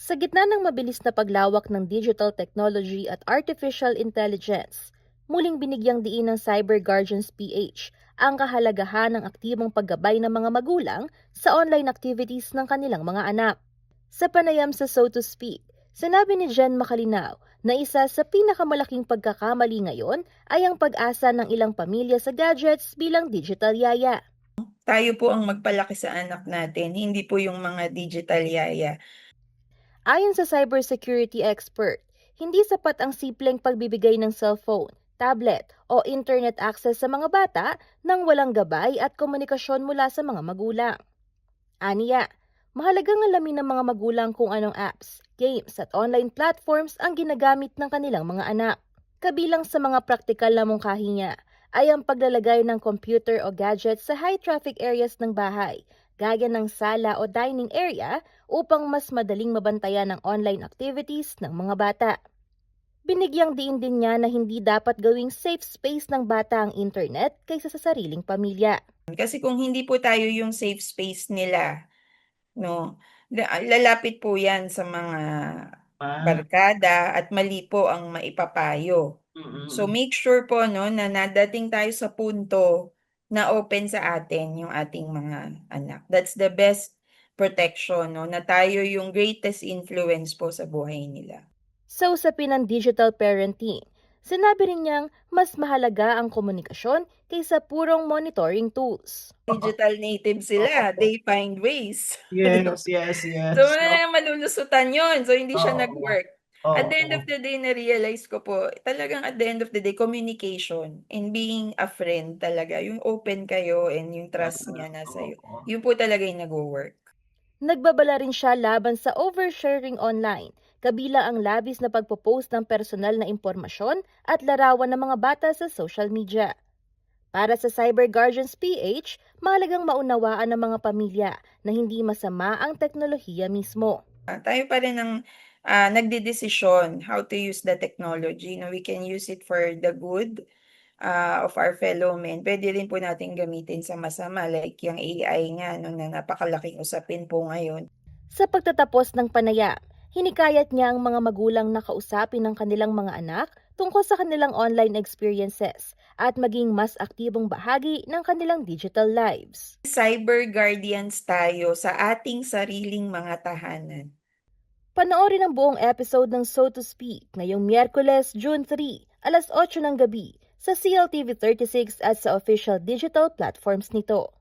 Sa gitna ng mabilis na paglawak ng digital technology at artificial intelligence, muling binigyang diin ng Cyber Guardians PH ang kahalagahan ng aktibong paggabay ng mga magulang sa online activities ng kanilang mga anak. Sa panayam sa So to Speak, sinabi ni Jen Makalinaw na isa sa pinakamalaking pagkakamali ngayon ay ang pag-asa ng ilang pamilya sa gadgets bilang digital yaya. Tayo po ang magpalaki sa anak natin, hindi po yung mga digital yaya. Ayon sa cybersecurity expert, hindi sapat ang simpleng pagbibigay ng cellphone, tablet o internet access sa mga bata nang walang gabay at komunikasyon mula sa mga magulang. Aniya, mahalagang alamin ng mga magulang kung anong apps, games at online platforms ang ginagamit ng kanilang mga anak. Kabilang sa mga praktikal na mungkahi niya ay ang paglalagay ng computer o gadget sa high-traffic areas ng bahay, gaya ng sala o dining area upang mas madaling mabantayan ang online activities ng mga bata. Binigyang diin din niya na hindi dapat gawing safe space ng bata ang internet kaysa sa sariling pamilya. Kasi kung hindi po tayo yung safe space nila, no, lalapit po yan sa mga barkada at mali po ang maipapayo. So make sure po no na nadating tayo sa punto na open sa atin yung ating mga anak. That's the best protection no na tayo yung greatest influence po sa buhay nila. Sa usapin ng digital parenting, sinabi rin niyang mas mahalaga ang komunikasyon kaysa purong monitoring tools. Digital native sila, they find ways. Yes, yes, So, yes. malulusutan yun. So, hindi siya Oo, nag-work. At the end of oo. the day, na-realize ko po, talagang at the end of the day, communication and being a friend talaga. Yung open kayo and yung trust niya nasa iyo. Oo. Yun po talaga yung nag-work. Nagbabala rin siya laban sa oversharing online, kabila ang labis na pagpo-post ng personal na impormasyon at larawan ng mga bata sa social media. Para sa Cyber Guardians PH, mahalagang maunawaan ng mga pamilya na hindi masama ang teknolohiya mismo. Tayo pa rin ang nagdedesisyon how to use the technology. No? We can use it for the good of our fellow men. Pwede rin po natin gamitin sa masama like yung AI nga no, na napakalaking usapin po ngayon. Sa pagtatapos ng panayam, hinikayat niya ang mga magulang na kausapin ng kanilang mga anak tungkol sa kanilang online experiences at maging mas aktibong bahagi ng kanilang digital lives. Cyber guardians tayo sa ating sariling mga tahanan. Panoorin ang buong episode ng So to Speak ngayong Miyerkules, June 3, alas 8 ng gabi sa CLTV 36 at sa official digital platforms nito.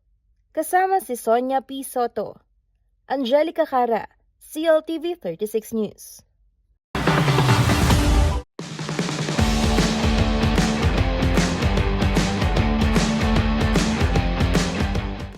Kasama si Sonia P. Soto, Angelica Cara, CLTV 36 News.